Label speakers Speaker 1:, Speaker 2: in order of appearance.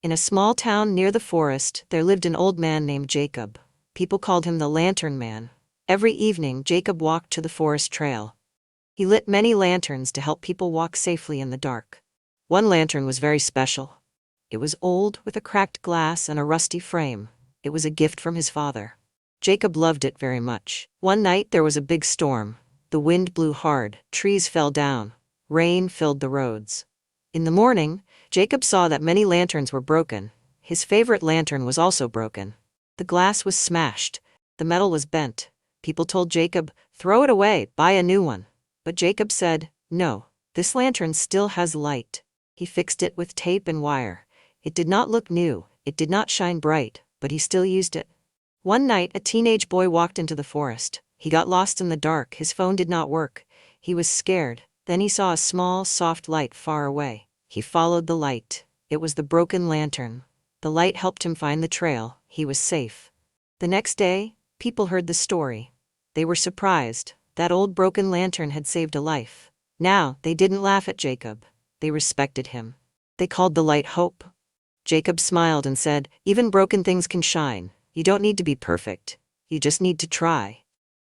Speaker 1: In a small town near the forest, there lived an old man named Jacob. People called him the Lantern Man. Every evening, Jacob walked to the forest trail. He lit many lanterns to help people walk safely in the dark. One lantern was very special. It was old, with a cracked glass and a rusty frame. It was a gift from his father. Jacob loved it very much. One night there was a big storm. The wind blew hard, trees fell down, rain filled the roads. In the morning, Jacob saw that many lanterns were broken. His favorite lantern was also broken. The glass was smashed. The metal was bent. People told Jacob, "Throw it away, buy a new one." But Jacob said, "No, this lantern still has light." He fixed it with tape and wire. It did not look new, it did not shine bright, but he still used it. One night, a teenage boy walked into the forest. He got lost in the dark, his phone did not work. He was scared. Then he saw a small, soft light far away. He followed the light. It was the broken lantern. The light helped him find the trail. He was safe. The next day, people heard the story. They were surprised. That old broken lantern had saved a life. Now, they didn't laugh at Jacob. They respected him. They called the light hope. Jacob smiled and said, "Even broken things can shine. You don't need to be perfect. You just need to try."